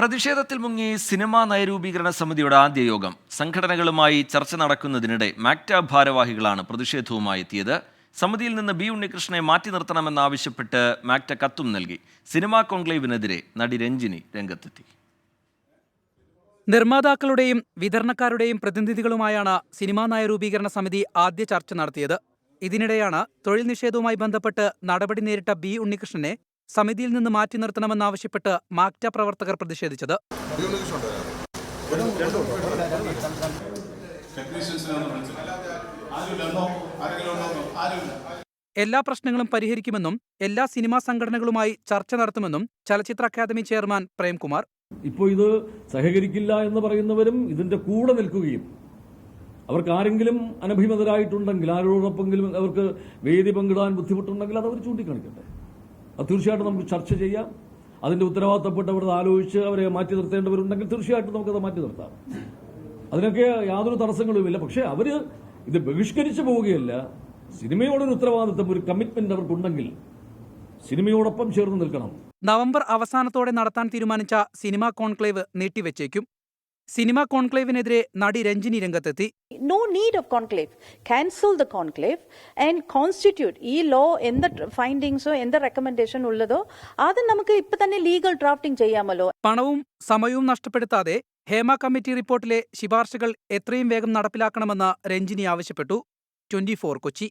പ്രതിഷേധത്തിൽ മുങ്ങി സിനിമാ നയരൂപീകരണ സമിതിയുടെ ആദ്യ യോഗം. സംഘടനകളുമായി ചർച്ച നടക്കുന്നതിനിടെ മാക്ട ഭാരവാഹികളാണ് പ്രതിഷേധവുമായി എത്തിയത്. സമിതിയിൽ നിന്ന് ബി ഉണ്ണികൃഷ്ണനെ മാറ്റി നിർത്തണമെന്നാവശ്യപ്പെട്ട് മാക്ട കത്തും നൽകി. സിനിമാ കോൺക്ലേവിനെതിരെ നടി രഞ്ജിനി രംഗത്തെത്തി. നിർമ്മാതാക്കളുടെയും വിതരണക്കാരുടെയും പ്രതിനിധികളുമായാണ് സിനിമാ നയരൂപീകരണ സമിതി ആദ്യ ചർച്ച നടത്തിയത്. ഇതിനിടെയാണ് തൊഴിൽ നിഷേധവുമായി ബന്ധപ്പെട്ട് നടപടി നേരിട്ട ബി ഉണ്ണികൃഷ്ണനെ സമിതിയിൽ നിന്ന് മാറ്റി നിർത്തണമെന്നാവശ്യപ്പെട്ട് മാക്ട പ്രവർത്തകർ പ്രതിഷേധിച്ചത്. എല്ലാ പ്രശ്നങ്ങളും പരിഹരിക്കുമെന്നും എല്ലാ സിനിമാ സംഘടനകളുമായി ചർച്ച നടത്തുമെന്നും ചലച്ചിത്ര അക്കാദമി ചെയർമാൻ പ്രേംകുമാർ. ഇപ്പോൾ ഇത് സഹകരിക്കില്ല എന്ന് പറയുന്നവരും ഇതിന്റെ കൂടെ നിൽക്കുകയും അവർക്ക് ആരെങ്കിലും അനഭിമതരായിട്ടുണ്ടെങ്കിൽ, ആരോടൊപ്പെങ്കിലും അവർക്ക് വേദി പങ്കിടാൻ ബുദ്ധിമുട്ടുണ്ടെങ്കിൽ അത് അവർ ചൂണ്ടിക്കാണിക്കട്ടെ. അത് തീർച്ചയായിട്ടും നമുക്ക് ചർച്ച ചെയ്യാം. അതിന്റെ ഉത്തരവാദിത്തപ്പെട്ടവർ ആലോചിച്ച് അവരെ മാറ്റി നിർത്തേണ്ടവരുണ്ടെങ്കിൽ തീർച്ചയായിട്ടും നമുക്കത് മാറ്റി നിർത്താം. അതിനൊക്കെ യാതൊരു തടസ്സങ്ങളുമില്ല. പക്ഷേ അവര് ഇത് ബഹിഷ്കരിച്ചു പോവുകയല്ല. സിനിമയോടൊരു ഉത്തരവാദിത്തം, ഒരു കമ്മിറ്റ്മെന്റ് അവർക്കുണ്ടെങ്കിൽ സിനിമയോടൊപ്പം ചേർന്ന് നിൽക്കണം. നവംബർ അവസാനത്തോടെ നടത്താൻ തീരുമാനിച്ച സിനിമാ കോൺക്ലേവ് നീട്ടിവെച്ചേക്കും. സിനിമാ കോൺക്ലേവിനെതിരെ നടി രഞ്ജിനി രംഗത്തെത്തി. No need of conclave. Cancel the conclave and constitute. ഈ ലോ എന്ത് ഫൈൻഡിങ്സോ എന്ത് റെക്കമെൻഡേഷൻ ഉള്ളതോ അത് നമുക്ക് ഇപ്പൊ തന്നെ ലീഗൽ ഡ്രാഫ്റ്റിംഗ് ചെയ്യാമല്ലോ. പണവും സമയവും നഷ്ടപ്പെടുത്താതെ ഹേമ കമ്മിറ്റി റിപ്പോർട്ടിലെ ശുപാർശകൾ എത്രയും വേഗം നടപ്പിലാക്കണമെന്ന് രഞ്ജിനി ആവശ്യപ്പെട്ടു. 24 കൊച്ചി.